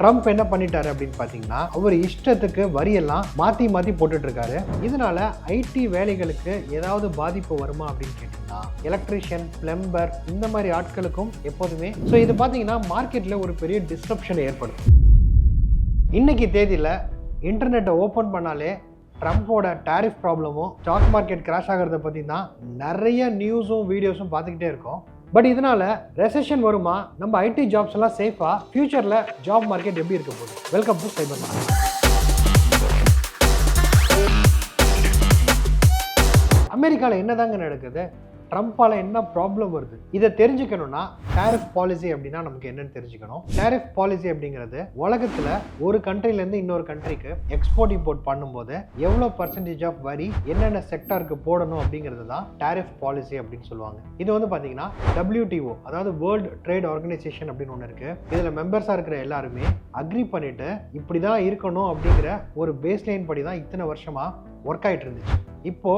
Trump என்ன பண்ணிட்டாரு அப்படின்னு பார்த்தீங்கன்னா, அவர் இஷ்டத்துக்கு வரியெல்லாம் மாற்றி மாற்றி போட்டுட்டு இருக்காரு. இதனால ஐடி வேலைகளுக்கு ஏதாவது பாதிப்பு வருமா அப்படின்னு கேட்டிங்கன்னா, எலக்ட்ரீஷியன், பிளம்பர் இந்த மாதிரி ஆட்களுக்கும் எப்போதுமே இது பார்த்தீங்கன்னா மார்க்கெட்டில் ஒரு பெரிய டிஸ்ரப்ஷன் ஏற்படும். இன்னைக்கு தேதியில் இன்டர்நெட்டை ஓப்பன் பண்ணாலே ட்ரம்ப்போட டேரிஃப் ப்ராப்ளமும் ஸ்டாக் மார்க்கெட் கிராஷ் ஆகிறத பற்றி தான் நிறைய நியூஸும் வீடியோஸும் பார்த்துக்கிட்டே இருக்கோம். பட் இதனால ரெசெஷன் வருமா, நம்ம ஐடி ஜாப்ஸ் எல்லாம் சேஃபா, ஃபியூச்சர்ல ஜாப் மார்க்கெட் எப்படி இருக்க போகுது? Welcome to cyber market. அமெரிக்காவில் என்னதாங்க நடக்குது? ட்ரம்ப்பால என்ன ப்ராப்ளம் வருது? இதை தெரிஞ்சுக்கணும்னா டேரிஃப் பாலிசி அப்படின்னா நமக்கு என்னன்னு தெரிஞ்சுக்கணும். டேரிஃப் பாலிசி அப்படிங்கிறது உலகத்துல ஒரு கண்ட்ரிலேருந்து இன்னொரு கண்ட்ரிக்கு எக்ஸ்போர்ட் இம்போர்ட் பண்ணும்போது எவ்வளோ பர்சன்டேஜ் ஆஃப் வரி என்னென்ன செக்டாருக்கு போடணும் அப்படிங்கிறது தான் டேரிஃப் பாலிசி அப்படின்னு சொல்லுவாங்க. இது பார்த்தீங்கன்னா WTO, அதாவது வேர்ல்டு ட்ரேட் ஆர்கனைசேஷன் அப்படின்னு ஒன்று இருக்கு. இதுல மெம்பர்ஸா இருக்கிற எல்லாருமே அக்ரி பண்ணிட்டு இப்படிதான் இருக்கணும் அப்படிங்கிற ஒரு பேஸ்லைன் படி தான் இத்தனை வருஷமா ஒர்க் ஆயிட்டு இருந்துச்சு. இப்போ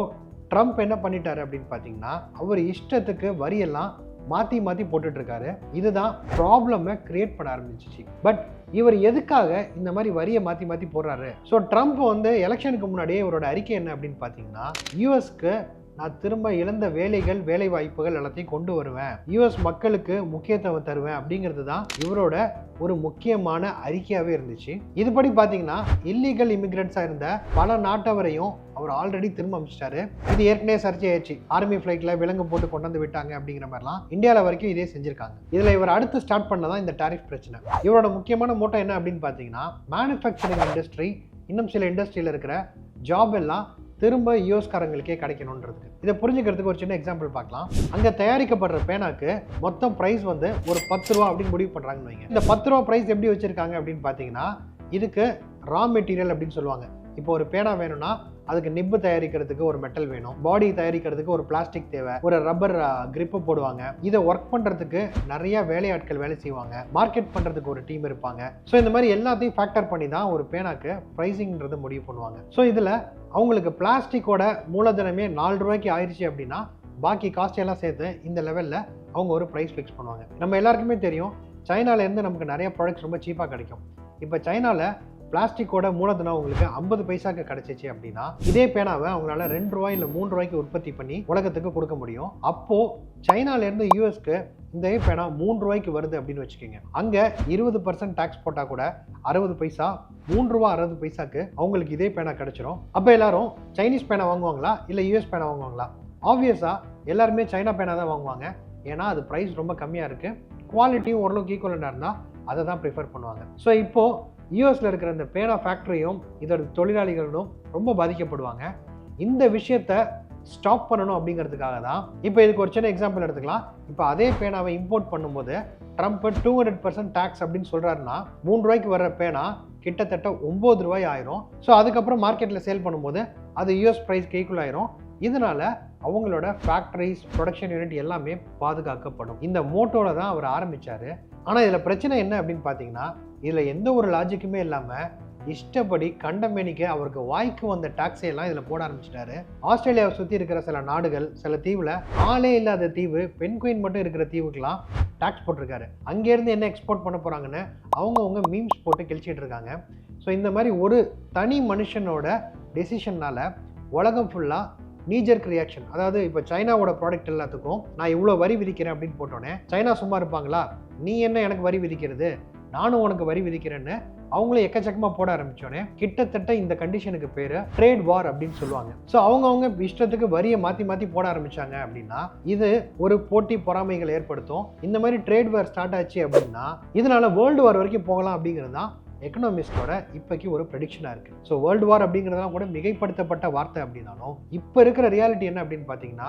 ட்ரம்ப் என்ன பண்ணிட்டாரு அப்படின்னு பார்த்தீங்கன்னா, அவர் இஷ்டத்துக்கு வரியெல்லாம் மாற்றி மாற்றி போட்டுட்டு இருக்காரு. இதுதான் ப்ராப்ளமை கிரியேட் பண்ண ஆரம்பிச்சிச்சு. பட் இவர் எதுக்காக இந்த மாதிரி வரியை மாற்றி மாற்றி போடுறாரு? ஸோ ட்ரம்ப் எலெக்ஷனுக்கு முன்னாடியே இவரோட அறிக்கை என்ன அப்படின்னு பார்த்தீங்கன்னா, யூஎஸ்க்கு நான் திரும்ப இழந்த வேலைகள், வேலை வாய்ப்புகள் எல்லாத்தையும் கொண்டு வருவேன், யூஎஸ் மக்களுக்கு முக்கியத்துவம் தருவேன் அப்படிங்கிறது தான் இவரோட ஒரு முக்கியமான அறிக்கையாகவே இருந்துச்சு. இதுபடி பார்த்தீங்கன்னா இல்லீகல் இமிகிரண்ட்ஸாக இருந்த பல நாட்டவரையும் அவர் ஆல்ரெடி திரும்ப அமைச்சிட்டாரு. இது ஏற்கனவே சர்ச்சையாச்சு. ஆர்மி ஃபிளைட்ல விலங்கு போட்டு கொண்டு வந்து விட்டாங்க அப்படிங்கிற மாதிரிலாம் இந்தியாவில் வரைக்கும் இதே செஞ்சிருக்காங்க. இதில் இவர் அடுத்து ஸ்டார்ட் பண்ணதான் இந்த டாரிஃப் பிரச்சனை. இவரோட முக்கியமான மோட்டோ என்ன அப்படின்னு பார்த்தீங்கன்னா, மேனுஃபேக்சரிங் இண்டஸ்ட்ரி, இன்னும் சில இண்டஸ்ட்ரியில் இருக்கிற ஜாப் எல்லாம் திரும்ப யூஎஸ்காரங்களுக்கே கிடைக்கணுன்றதுக்கு. இதை புரிஞ்சுக்கிறதுக்கு ஒரு சின்ன எக்ஸாம்பிள் பார்க்கலாம். அங்கே தயாரிக்கப்படுற பேனாக்கு மொத்தம் ப்ரைஸ் ஒரு 10 ரூபா அப்படின்னு முடிவு பண்ணுறாங்கன்னு வைங்க. இந்த 10 ரூபா ப்ரைஸ் எப்படி வச்சிருக்காங்க அப்படின்னு பார்த்தீங்கன்னா, இதுக்கு ரா மெட்டீரியல் அப்படின்னு சொல்லுவாங்க. இப்போ ஒரு பேனா வேணும்னா அதுக்கு நிப்பு தயாரிக்கிறதுக்கு ஒரு மெட்டல் வேணும், பாடி தயாரிக்கிறதுக்கு ஒரு பிளாஸ்டிக் தேவை, ஒரு ரப்பர் கிரிப்பு போடுவாங்க. இதை ஒர்க் பண்றதுக்கு நிறைய வேலையாட்கள் வேலை செய்வாங்க, மார்க்கெட் பண்றதுக்கு ஒரு டீம் இருப்பாங்க. ஸோ இந்த மாதிரி எல்லாத்தையும் ஃபேக்டர் பண்ணி தான் ஒரு பேனாக்கு ப்ரைஸிங்கிறது முடிவு பண்ணுவாங்க. ஸோ இதில் அவங்களுக்கு பிளாஸ்டிக்கோட மூலதனமே 4 ரூபாய்க்கு ஆயிடுச்சு அப்படின்னா பாக்கி காஸ்ட் எல்லாம் சேர்த்து இந்த லெவலில் அவங்க ஒரு ப்ரைஸ் ஃபிக்ஸ் பண்ணுவாங்க. நம்ம எல்லாருக்குமே தெரியும், சைனாலேருந்து நமக்கு நிறைய ப்ராடக்ட்ஸ் ரொம்ப சீப்பாக கிடைக்கும். இப்போ சைனாவில் பிளாஸ்டிக்கோட மூலதனம் உங்களுக்கு 50 பைசாக்கு கிடைச்சிச்சு அப்படின்னா இதே பேனாவை அவங்களால 2 ரூபாய் இல்லை 3 ரூபாய்க்கு உற்பத்தி பண்ணி உலகத்துக்கு கொடுக்க முடியும். அப்போ சைனாலேருந்து யூஎஸ்க்கு இந்த பேனா 3 ரூபாய்க்கு வருது அப்படின்னு வச்சுக்கோங்க. அங்கே 20% டேக்ஸ் போட்டால் கூட 60 பைசா, 3 ரூபா 60 பைசாக்கு அவங்களுக்கு இதே பேனா கிடைச்சிரும். அப்போ எல்லாரும் சைனீஸ் பேனா வாங்குவாங்களா இல்லை யூஎஸ் பேனா வாங்குவாங்களா? ஆப்வியஸா எல்லாருமே சைனா பேனா தான் வாங்குவாங்க. ஏன்னா அது ப்ரைஸ் ரொம்ப கம்மியாக இருக்கு, குவாலிட்டியும் ஓரளவுக்கு ஈக்குவலண்டாக இருந்தால் அதை தான் ப்ரிஃபர் பண்ணுவாங்க. ஸோ இப்போ யூஎஸ்ல இருக்கிற இந்த பேனா ஃபேக்டரியும் இதோட தொழிலாளிகளும் ரொம்ப பாதிக்கப்படுவாங்க. இந்த விஷயத்த ஸ்டாப் பண்ணணும் அப்படிங்கிறதுக்காக தான் இப்போ இதுக்கு ஒரு சின்ன எக்ஸாம்பிள் எடுத்துக்கலாம். இப்போ அதே பேனாவை இம்போர்ட் பண்ணும்போது ட்ரம்ப் 200% டேக்ஸ் அப்படின்னு சொல்றாருன்னா 3 ரூபாய்க்கு வர்ற பேனா கிட்டத்தட்ட 9 ரூபாய் ஆயிரும். ஸோ அதுக்கப்புறம் மார்க்கெட்டில் சேல் பண்ணும்போது அது யூஎஸ் ப்ரைஸ்க்கு ஈக்குவல் ஆயிரும். இதனால அவங்களோட ஃபேக்டரிஸ், ப்ரொடக்ஷன் யூனிட் எல்லாமே பாதுகாக்கப்படும். இந்த மோட்டோட தான் அவர் ஆரம்பிச்சாரு. ஆனால் இதில் பிரச்சனை என்ன அப்படின்னு பார்த்தீங்கன்னா, இதில் எந்த ஒரு லாஜிக்குமே இல்லாமல் இஷ்டப்படி கண்டமேனிக்கு அவருக்கு வாய்க்கு வந்த டாக்ஸை எல்லாம் இதில் போட ஆரம்பிச்சிட்டாரு. ஆஸ்திரேலியாவை சுற்றி இருக்கிற சில நாடுகள், சில தீவில் ஆளே இல்லாத தீவு, பென்குயின் மட்டும் இருக்கிற தீவுக்கெல்லாம் டாக்ஸ் போட்டிருக்காரு. அங்கேருந்து என்ன எக்ஸ்போர்ட் பண்ண போகிறாங்கன்னு அவங்க மீம்ஸ் போட்டு கிழிச்சிட்டு இருக்காங்க. ஸோ இந்த மாதிரி ஒரு தனி மனுஷனோட டெசிஷன்னால உலகம் ஃபுல்லாக நீஜர்க் ரியாக்ஷன், அதாவது இப்போ சைனாவோட ப்ராடக்ட் எல்லாத்துக்கும் நான் இவ்வளோ வரி விதிக்கிறேன் அப்படின்னு போட்டோன்னே சைனா சும்மா இருப்பாங்களா? நீ என்ன எனக்கு வரி விதிக்கிறது, நானும் உனக்கு வரி விதிக்கிறேன்னு அவங்களே எக்கச்சக்கமாக போட ஆரம்பிச்சோன்னே கிட்டத்தட்ட இந்த கண்டிஷனுக்கு பேர் ட்ரேட் வார் அப்படின்னு சொல்லுவாங்க. ஸோ அவங்க இஷ்டத்துக்கு வரியை மாற்றி மாற்றி போட ஆரம்பிச்சாங்க அப்படின்னா இது ஒரு போட்டி பொறாமைகள் ஏற்படுத்தும். இந்த மாதிரி ட்ரேட் வார் ஸ்டார்ட் ஆச்சு அப்படின்னா இதனால வேர்ல்டு வார் வரைக்கும் போகலாம் அப்படிங்கிறது தான் எக்கனாமிஸ்டோட இப்போக்கி ஒரு ப்ரெடிக்ஷனாக இருக்குது. ஸோ வேர்ல்டு வார் அப்படிங்கிறதுலாம் கூட மிகைப்படுத்தப்பட்ட வார்த்தை அப்படின்னாலும் இப்போ இருக்கிற ரியாலிட்டி என்ன அப்படின்னு பார்த்தீங்கன்னா,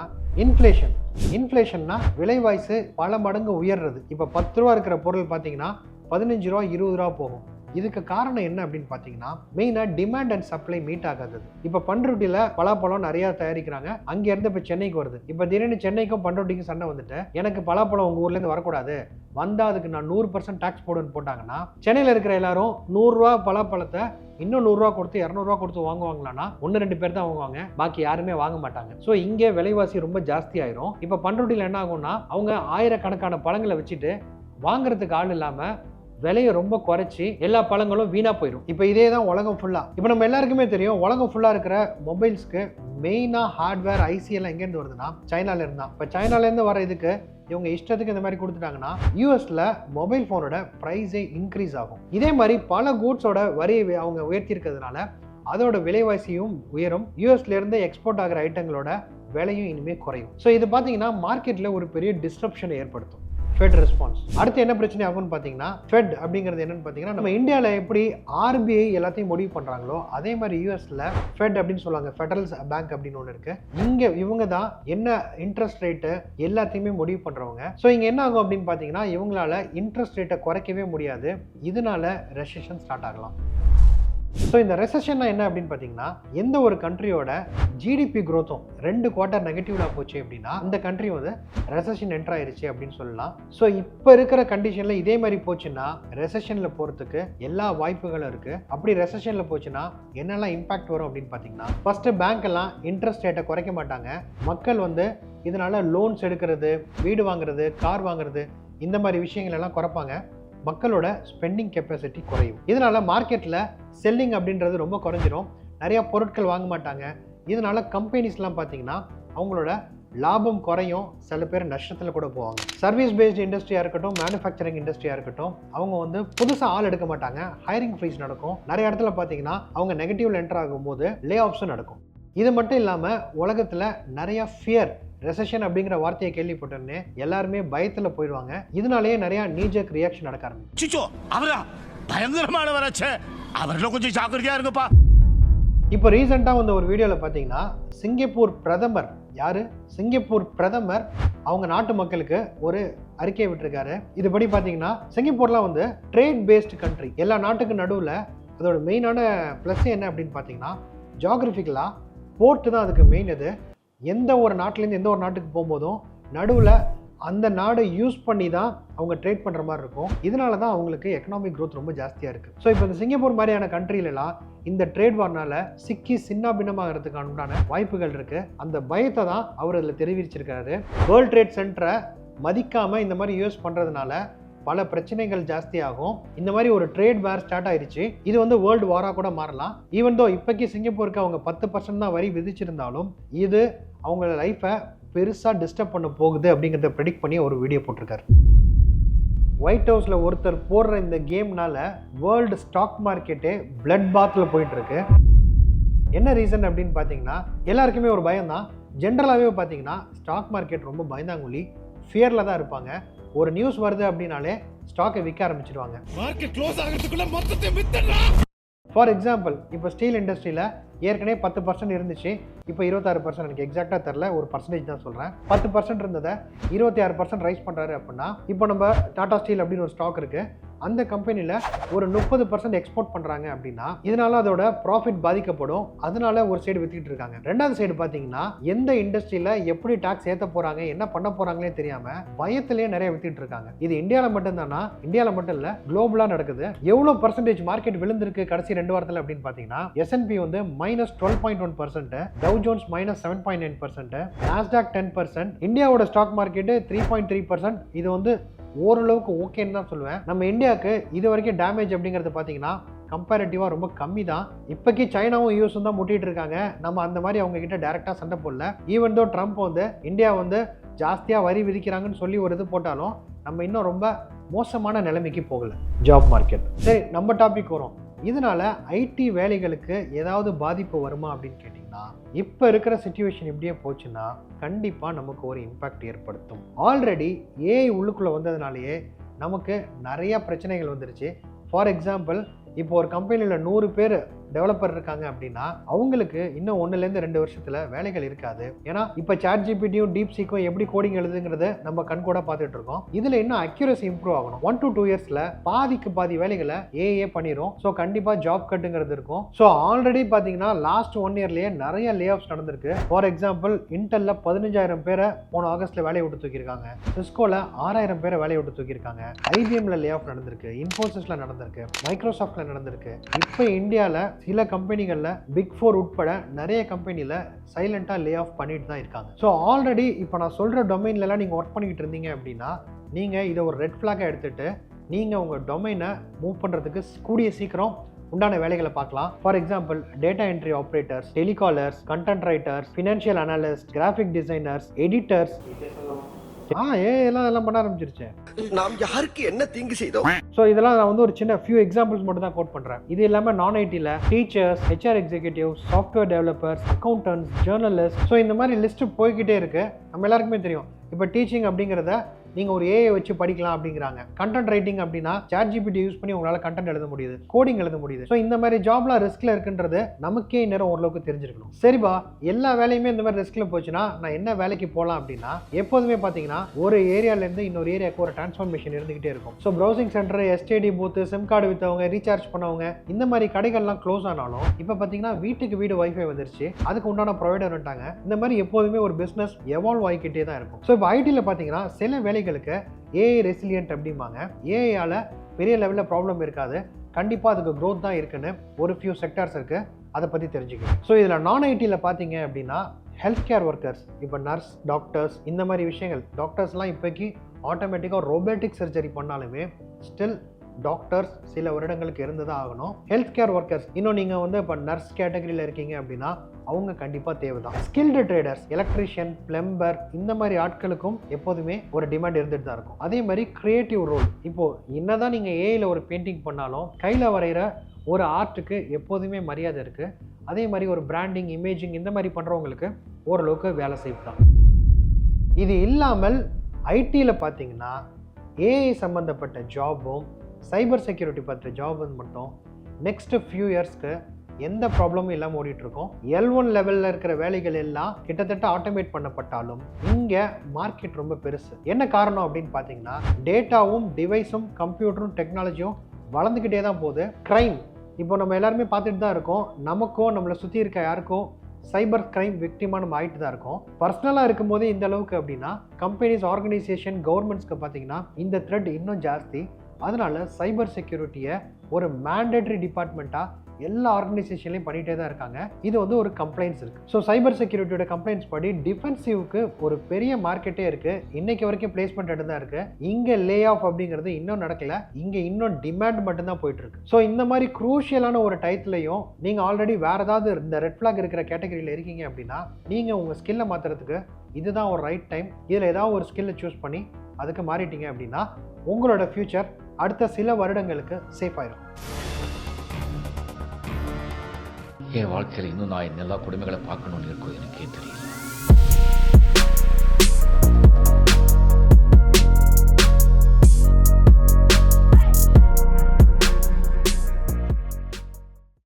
இன்ஃப்ளேஷன்னா விலைவாய்ஸ் பல மடங்கு உயர்றது. இப்போ 10 ரூபா இருக்கிற பொருள் பார்த்தீங்கன்னா 15 ரூபா 20 ரூபா போகும். இதுக்கு காரணம் என்ன அப்படின்னு பார்த்தீங்கன்னா, மெயினாக டிமாண்ட் அண்ட் சப்ளை மீட் ஆகாதது. இப்போ பண்ருட்டியில் பலாப்பழம் நிறையா தயாரிக்கிறாங்க, அங்கேருந்து இப்போ சென்னைக்கு வருது. இப்போ திடீர்னு சென்னைக்கும் பண்ருட்டிக்கும் சண்டை வந்துட்டு எனக்கு பலாப்பழம் உங்கள் ஊர்லேருந்து வரக்கூடாது, வந்தால் அதுக்கு நான் 100% டேக்ஸ் போடுன்னு போட்டாங்கன்னா சென்னையில் இருக்கிற எல்லாரும் 100 ரூபா பலாப்பழத்தை இன்னும் 100 ரூபா கொடுத்து 200 ரூபா கொடுத்து வாங்குவாங்களான்னா 1-2 பேர் தான் வாங்குவாங்க, பாக்கி யாருமே வாங்க மாட்டாங்க. ஸோ இங்கே விலைவாசி ரொம்ப ஜாஸ்தி ஆயிரும். இப்போ பண்ருட்டியில் என்ன ஆகும்னா அவங்க ஆயிரக்கணக்கான பழங்களை வச்சுட்டு வாங்குறதுக்கு ஆள் இல்லாமல் விலையை ரொம்ப குறைச்சி எல்லா பழங்களும் வீணா போயிடும். இப்போ இதே தான் உலகம் ஃபுல்லா. இப்போ நம்ம எல்லாருக்குமே தெரியும் உலகம் ஃபுல்லா இருக்கிற மொபைல்ஸ்க்கு மெயினா ஹார்ட்வேர் ஐசி எல்லாம் எங்கேருந்து வருதுன்னா சைனால இருந்தா. இப்போ சைனால இருந்து வர இதுக்கு இவங்க இஷ்டத்துக்கு இந்த மாதிரி கொடுத்துட்டாங்கன்னா யூஎஸ்ல மொபைல் போனோட பிரைஸே இன்க்ரீஸ் ஆகும். இதே மாதிரி பல கூட்ஸோட வரியை அவங்க உயர்த்தி இருக்கிறதுனால அதோட விலைவாசியும் உயரும். யூஎஸ்ல இருந்து எக்ஸ்போர்ட் ஆகிற ஐட்டங்களோட விலையும் இனிமே குறையும். ஸோ இது பார்த்தீங்கன்னா மார்க்கெட்ல ஒரு பெரிய டிஸ்ட்ரப்ஷனை ஏற்படுத்தும். Fed response. அடுத்து என்ன பிரச்சனை ஆகும்னு பார்த்தீங்கன்னா ஃபெட் அப்படிங்கிறது என்னன்னு பார்த்தீங்கன்னா நம்ம இந்தியாவில் எப்படி ஆர்பிஐ எல்லாத்தையும் முடிவு பண்ணுறாங்களோ அதே மாதிரி யூஎஸ்ல ஃபெட் அப்படின்னு சொல்லுவாங்க, ஃபெடரல் பேங்க் அப்படின்னு ஒன்று இருக்கு. இங்கே இவங்க தான் என்ன இன்ட்ரெஸ்ட் ரேட்டு எல்லாத்தையுமே முடிவு பண்ணுறவங்க. ஸோ இங்கே என்ன ஆகும் அப்படின்னு பார்த்தீங்கன்னா இவங்களால இன்ட்ரெஸ்ட் ரேட்டை குறைக்கவே முடியாது. இதனால ரெசெஷன் ஸ்டார்ட் ஆகலாம். ஸோ இந்த ரெசெஷன்னா என்ன அப்படின்னு பார்த்தீங்கன்னா எந்த ஒரு கண்ட்ரியோட ஜிடிபி க்ரோத்தும் 2 குவார்ட்டர் நெகட்டிவ்லாக போச்சு அப்படின்னா இந்த கண்ட்ரி வந்து ரெசெஷன் என்டர் ஆயிருச்சு அப்படின்னு சொல்லலாம். ஸோ இப்போ இருக்கிற கண்டிஷனில் இதே மாதிரி போச்சுன்னா ரெசெஷனில் போகிறதுக்கு எல்லா வாய்ப்புகளும் இருக்குது. அப்படி ரெசெஷனில் போச்சுன்னா என்னெல்லாம் இம்பாக்ட் வரும் அப்படின்னு பார்த்தீங்கன்னா ஃபர்ஸ்ட் பேங்க் எல்லாம் இன்ட்ரெஸ்ட் ரேட்டை குறைக்க மாட்டாங்க. மக்கள் வந்து இதனால லோன்ஸ் எடுக்கிறது, வீடு வாங்குறது, கார் வாங்குறது இந்த மாதிரி விஷயங்கள் எல்லாம் குறைப்பாங்க. மக்களோட ஸ்பெண்டிங் கெப்பாசிட்டி குறையும். இதனால மார்க்கெட்டில் செல்லிங் அப்படின்றது ரொம்ப குறைஞ்சிரும். நிறைய பொருட்கள் வாங்க மாட்டாங்க. இதனால கம்பெனிஸ்லாம் பார்த்தீங்கன்னா அவங்களோட லாபம் குறையும். சில பேர் நஷ்டத்தில் கூட போவாங்க. சர்வீஸ் பேஸ்டு இண்டஸ்ட்ரியாக இருக்கட்டும், மேனுஃபேக்சரிங் இண்டஸ்ட்ரியாக இருக்கட்டும், அவங்க வந்து புதுசாக ஆள் எடுக்க மாட்டாங்க. ஹைரிங் ஃப்ரீஸ் நடக்கும். நிறைய இடத்துல பார்த்தீங்கன்னா அவங்க நெகட்டிவ்ல என்டர் ஆகும்போது லே ஆஃப்ஸும் நடக்கும். இது மட்டும் இல்லாமல் உலகத்தில் நிறைய ஃபியர், ரெசெஷன் அப்படிங்கிற வார்த்தையை கேள்விப்பட்டோன்னே எல்லாருமே பயத்தில் போயிடுவாங்க. இதனாலேயே நிறைய நீஜக் ரியாக்ஷன் நடக்க ஆரம்பிச்சு. இப்போ ரீசெண்டாக வந்து ஒரு வீடியோவில் பார்த்தீங்கன்னா சிங்கப்பூர் பிரதமர், யாரு சிங்கப்பூர் பிரதமர் அவங்க நாட்டு மக்களுக்கு ஒரு அறிக்கையை விட்டுருக்காரு. இதுபடி பார்த்தீங்கன்னா சிங்கப்பூர்லாம் வந்து ட்ரேட் பேஸ்டு கண்ட்ரி. எல்லா நாட்டுக்கு நடுவில் அதோட மெயினான ப்ளஸ் என்ன அப்படின்னு பார்த்தீங்கன்னா ஜியாகிரபிக்கலாக போர்ட்டு தான் அதுக்கு மெயின். இது எந்த ஒரு நாட்டிலேருந்து எந்த ஒரு நாட்டுக்கு போகும்போதும் நடுவில் அந்த நாடு யூஸ் பண்ணி தான் அவங்க ட்ரேட் பண்ணுற மாதிரி இருக்கும். இதனால தான் அவங்களுக்கு எக்கனாமிக் க்ரோத் ரொம்ப ஜாஸ்தியாக இருக்குது. ஸோ இப்போ இந்த சிங்கப்பூர் மாதிரியான கண்ட்ரிலலாம் இந்த ட்ரேட் வார்னால சிக்கி சின்ன பின்னமாகிறதுக்கான உண்டான வாய்ப்புகள் இருக்குது. அந்த பயத்தை தான் அவர் அதில் தெரிவிச்சிருக்காரு. வேர்ல்ட் ட்ரேட் சென்டரை மதிக்காமல் இந்த மாதிரி யூஸ் பண்ணுறதுனால பல பிரச்சனைகள் ஜாஸ்தியாகும். இந்த மாதிரி ஒரு ட்ரேட் வார் ஸ்டார்ட் ஆயிடுச்சு. இது வந்து வேர்ல்டு வாராக கூட மாறலாம். ஈவன் தோ இப்போக்கி சிங்கப்பூருக்கு அவங்க 10% தான் வரி விதிச்சிருந்தாலும் இது அவங்க லைஃப்பை பெருசாக டிஸ்டர்ப் பண்ண போகுது அப்படிங்கிறத ப்ரெடிக்ட் பண்ணி ஒரு வீடியோ போட்டிருக்காரு. ஒயிட் ஹவுஸில் ஒருத்தர் போடுற இந்த கேம்னால வேர்ல்டு ஸ்டாக் மார்க்கெட்டே பிளட் பாத்தில் போயிட்டு இருக்கு. என்ன ரீசன் அப்படின்னு பார்த்தீங்கன்னா எல்லாருக்குமே ஒரு பயம் தான். ஜென்ரலாகவே பார்த்தீங்கன்னா ஸ்டாக் மார்க்கெட் ரொம்ப பயந்தாங்குழி, ஃபியரில் தான் இருப்பாங்க. ஒரு நியூஸ் வருது அப்படின்னாலே ஸ்டாக்கை விற்க ஆரம்பிச்சிடுவாங்க. ஃபார் எக்ஸாம்பிள் இப்போ ஸ்டீல் இண்டஸ்ட்ரியில் ஏற்கனவே 10% இருந்துச்சு. இப்போ 26%. எனக்கு எக்ஸாக்டாக தெரில, ஒரு பர்சன்டேஜ் தான் சொல்கிறேன். 10% இருந்ததை 26% ரைஸ் பண்ணுறாரு அப்படின்னா இப்போ நம்ம டாடா ஸ்டீல் அப்படின்னு ஒரு ஸ்டாக் இருக்குது. அந்த கம்பெனியில் ஒரு 30% எக்ஸ்போர்ட் பண்ணுறாங்க அப்படின்னா இதனால அதோட ப்ராஃபிட் பாதிக்கப்படும். அதனால ஒரு சைடு வித்துக்கிட்டு இருக்காங்க. ரெண்டாவது சைடு பார்த்தீங்கன்னா எந்த இண்டஸ்ட்ரியில் எப்படி டாக்ஸ் ஏற்ற போகிறாங்க, என்ன பண்ண போகிறாங்களே தெரியாமல் பயத்திலேயே நிறைய வித்துக்கிட்டு இருக்காங்க. இது இந்தியாவில் மட்டும்தானா? இந்தியாவில் மட்டும் இல்லை, குளோபலாக நடக்குது. எவ்வளோ பர்சன்டேஜ் மார்க்கெட் விழுந்திருக்கு கடைசி 2 வாரத்தில் அப்படின்னு பார்த்தீங்கன்னா S&P வந்து -12.1%, டவ் ஜோன்ஸ் -7.9%, நாஸ்டாக் 10%, இந்தியாவோட ஸ்டாக் மார்க்கெட்டு 3.3%. இது வந்து ஓரளவுக்கு ஓகேன்னு தான் சொல்லுவேன். நம்ம இந்தியாவுக்கு இது வரைக்கும் டேமேஜ் அப்படிங்கிறது பார்த்தீங்கன்னா கம்பேரிட்டிவாக ரொம்ப கம்மி தான். இப்போக்கி சைனாவும் யூஎஸும் தான் முட்டிகிட்டு இருக்காங்க. நம்ம அந்த மாதிரி அவங்க கிட்ட டேரெக்டாக சண்டை போடல. ஈவன் தோ ட்ரம்ப் வந்து இந்தியா வந்து ஜாஸ்தியாக வரி விதிக்கிறாங்கன்னு சொல்லி ஒரு இது போட்டாலும் நம்ம இன்னும் ரொம்ப மோசமான நிலைமைக்கு போகலை ஜாப் மார்க்கெட். சரி, நம்ம டாபிக் வரும். இதனால ஐடி வேலைகளுக்கு ஏதாவது பாதிப்பு வருமா அப்படின்னு கேட்டிங்கன்னா இப்போ இருக்கிற சிச்சுவேஷன் இப்படியே போச்சுன்னா கண்டிப்பாக நமக்கு ஒரு இம்பாக்ட் ஏற்படுத்தும். ஆல்ரெடி ஏஐ உள்ளுக்குள்ளே வந்ததுனாலேயே நமக்கு நிறைய பிரச்சனைகள் வந்துருச்சு. ஃபார் எக்ஸாம்பிள் இப்போ ஒரு கம்பெனியில் 100 பேர் டெவலப்பர் இருக்காங்க அப்படின்னா அவங்களுக்கு இன்னும் 1-2 வருஷத்தில் வேலைகள் இருக்காது. ஏன்னா இப்போ சாட் ஜிபிடியும் டீப் சீக்கும் எப்படி கோடிங் எழுதுங்கிறத நம்ம கண்கூட பார்த்துட்டு இருக்கோம். இதில் இன்னும் அக்யூரசி இம்ப்ரூவ் ஆகணும். 1 to 2 இயர்ஸில் பாதி வேலைகளை ஏஏ பண்ணிடும். ஸோ கண்டிப்பாக ஜாப் கட்டுங்கிறது இருக்கும். ஸோ ஆல்ரெடி பார்த்தீங்கன்னா லாஸ்ட் 1 இயர்லேயே நிறைய லே ஆஃப்ஸ் நடந்திருக்கு. ஃபார் எக்ஸாம்பிள் இன்டெல்ல 15,000 பேரை போன ஆகஸ்ட்டில் வேலையை விட்டு தூக்கியிருக்காங்க. சிஸ்கோவில் 6,000 பேரை வேலையை விட்டு தூக்கியிருக்காங்க. ஐபிஎம்ல லே ஆஃப் நடந்திருக்கு, இன்ஃபோசிஸ்ல நடந்திருக்கு, மைக்ரோசாஃப்ட்ல நடந்திருக்கு. இப்போ இந்தியாவில் சில கம்பெனிகளில் பிக் 4 உட்பட நிறைய கம்பெனியில் சைலண்டாக லே ஆஃப் பண்ணிட்டு தான் இருக்காங்க. ஸோ ஆல்ரெடி இப்போ நான் சொல்கிற டொமைன்லலாம் நீங்கள் ஒர்க் பண்ணிக்கிட்டு இருந்தீங்க அப்படின்னா நீங்கள் இதை ஒரு ரெட் ஃப்ளாகாக எடுத்துகிட்டு நீங்கள் உங்கள் டொமைனை மூவ் பண்ணுறதுக்கு கூடிய சீக்கிரம் உண்டான வேலைகளை பார்க்கலாம். For example data entry operators, telecallers, content writers, financial analyst, graphic designers, editors. எல்லாம் பண்ண ஆரம்பிச்சிருச்சு. நாம் யாருக்கு என்ன தீங்கு செய்தோம்? ஸோ இதெல்லாம் நான் வந்து ஒரு சின்ன ஃபியூ எக்ஸாம்பிள்ஸ் மட்டும் தான் கோட் பண்ணுறேன். இது இல்லாமல் நான் ஐடியில் teachers, HR executives, software developers, accountants, journalist. So இந்த மாதிரி லிஸ்ட்டு போய்கிட்டே இருக்கு. நம்ம எல்லாருக்குமே தெரியும் இப்போ டீச்சிங் அப்படிங்கிறத நீங்கள் ஒரு ஏஐ வச்சு படிக்கலாம் அப்படிங்கிறாங்க. கண்டென்ட் ரைட்டிங் அப்படின்னா ChatGPT யூஸ் பண்ணி உங்களால் கண்டென்ட் எழுத முடியுது, கோடிங் எழுத முடியுது. ஸோ இந்த மாதிரி ஜாப்லாம் ரிஸ்கில் இருக்குன்றது நமக்கே நேரம் ஓரளவுக்கு தெரிஞ்சிருக்கணும். சரிப்பா, எல்லா வேலையுமே இந்த மாதிரி ரிஸ்கில் போச்சுன்னா நான் என்ன வேலைக்கு போகலாம் அப்படின்னா, எப்போதுமே பார்த்தீங்கன்னா ஒரு ஏரியாலேருந்து இன்னொரு ஏரியாவுக்கு ஒரு டிரான்ஸ்ஃபார்மேஷன் இருந்துகிட்டே இருக்கும். ஸோ ப்ரௌசிங் சென்டர், எஸ்டிடி பூத்து, சிம் கார்டு விற்றவங்க, ரீசார்ஜ் பண்ணவங்க, இந்த மாதிரி கடைகள்லாம் க்ளோஸ் ஆனாலும் இப்போ பார்த்தீங்கன்னா வீட்டுக்கு வீடு வைஃபை வந்துருச்சு, அதுக்கு உண்டான ப்ரொவைடர் வந்துட்டாங்க. இந்த மாதிரி எப்போதுமே ஒரு பிஸ்னஸ் எவால்வ் ஆகிக்கிட்டே தான் இருக்கும். ஸோ இப்போ ஐடியில் பார்த்தீங்கன்னா சில வேலைகளுக்கு ஏஐ ரெசிலியன்ட் அப்படிம்பாங்க. ஏஐயால் பெரிய லெவலில் ப்ராப்ளம் இருக்காது, கண்டிப்பாக அதுக்கு க்ரோத் தான் இருக்குன்னு ஒரு ஃபியூ செக்டார்ஸ் இருக்குது, அதை பற்றி தெரிஞ்சுக்கணும். ஸோ இதில் நான் ஐடியில் பார்த்தீங்க அப்படின்னா ஹெல்த் கேர் ஒர்க்கர்ஸ், இப்போ நர்ஸ், டாக்டர்ஸ், இந்த மாதிரி விஷயங்கள். டாக்டர்ஸ்லாம் இப்போக்கி ஆட்டோமேட்டிக்காக ரோபோட்டிக் சர்ஜரி பண்ணாலுமே ஸ்டில் டாக்டர்ஸ் சில வருடங்களுக்கு இருந்து தான் ஆகணும். ஹெல்த் கேர் ஒர்க்கர்ஸ், இன்னும் நீங்கள் வந்து இப்போ நர்ஸ் கேட்டகரியில் இருக்கீங்க அப்படின்னா அவங்க கண்டிப்பாக தேவை தான். ஸ்கில்டு ட்ரேடர்ஸ், எலக்ட்ரிஷியன், பிளம்பர், இந்த மாதிரி ஆட்களுக்கும் எப்போதுமே ஒரு டிமாண்ட் இருந்துட்டு தான் இருக்கும். அதே மாதிரி கிரியேட்டிவ் ரோல், இப்போது என்னதான் நீங்கள் ஏஐயில் ஒரு பெயிண்டிங் பண்ணாலும் கையில் வரைகிற ஒரு ஆர்ட்டுக்கு எப்போதுமே மரியாதை இருக்குது. அதே மாதிரி ஒரு பிராண்டிங், இமேஜிங், இந்த மாதிரி பண்ணுறவங்களுக்கு ஓரளவுக்கு வேலை செய்து தான். இது இல்லாமல் ஐடியில் பார்த்தீங்கன்னா ஏஐ சம்மந்தப்பட்ட ஜாபும் சைபர் செக்யூரிட்டி பற்றிய ஜாப் மட்டும் நெக்ஸ்ட் ஃபியூ இயர்ஸ்க்கு எந்த ப்ராப்ளமும் இல்லாமல் ஓடிட்டுருக்கோம். L1 லெவலில் இருக்கிற வேலைகள் எல்லாம் கிட்டத்தட்ட ஆட்டோமேட் பண்ணப்பட்டாலும் இங்கே மார்க்கெட் ரொம்ப பெருசு. என்ன காரணம் அப்படின்னு பார்த்தீங்கன்னா டேட்டாவும் டிவைஸும் கம்ப்யூட்டரும் டெக்னாலஜியும் வளர்ந்துக்கிட்டே தான் போகுது. க்ரைம் இப்போ நம்ம எல்லாருமே பார்த்துட்டு தான் இருக்கோம். நமக்கும் நம்மளை சுற்றி இருக்க யாருக்கும் சைபர் கிரைம் விக்டிமாக நம்ம ஆகிட்டு தான் இருக்கோம். பர்சனலாக இருக்கும்போது இந்த அளவுக்கு அப்படின்னா கம்பெனிஸ், ஆர்கனைசேஷன், கவர்மெண்ட்ஸ்க்கு பார்த்தீங்கன்னா இந்த த்ரெட் இன்னும் ஜாஸ்தி. அதனால சைபர் செக்யூரிட்டியை ஒரு மேண்டேட்டரி டிபார்ட்மெண்ட்டாக எல்லா ஆர்கனைசேஷன்லையும் பண்ணிகிட்டே தான் இருக்காங்க. இது வந்து ஒரு கம்ப்ளைண்ட்ஸ் இருக்குது. ஸோ சைபர் செக்யூரிட்டியோட கம்ப்ளைண்ட்ஸ் படி டிஃபென்சிவ்க்கு ஒரு பெரிய மார்க்கெட்டே இருக்குது. இன்னைக்கு வரைக்கும் பிளேஸ்மெண்ட் எடுத்து தான் இருக்குது. இங்கே லே ஆஃப் அப்படிங்கிறது இன்னும் நடக்கல, இங்கே இன்னும் டிமாண்ட் மட்டும்தான் போயிட்டு இருக்கு. ஸோ இந்த மாதிரி குரூஷியலான ஒரு டயத்துலையும் நீங்கள் ஆல்ரெடி வேறு ஏதாவது இந்த ரெட் ஃபிளாக் இருக்கிற கேட்டகரியில் இருக்கீங்க அப்படின்னா நீங்கள் உங்கள் ஸ்கில்லை மாற்றுறதுக்கு இதுதான் ஒரு ரைட் டைம். இதில் ஏதாவது ஒரு ஸ்கில்லை சூஸ் பண்ணி அதுக்கு மாறிட்டீங்க அப்படின்னா உங்களோட ஃபியூச்சர் அடுத்த சில வருடங்களுக்கு சேஃப் ஆயிடும். என் வாழ்க்கையில் இன்னும் நான் எல்லா கொடுமைகளை பார்க்கணும்னு இருக்கோ எனக்கே தெரியல.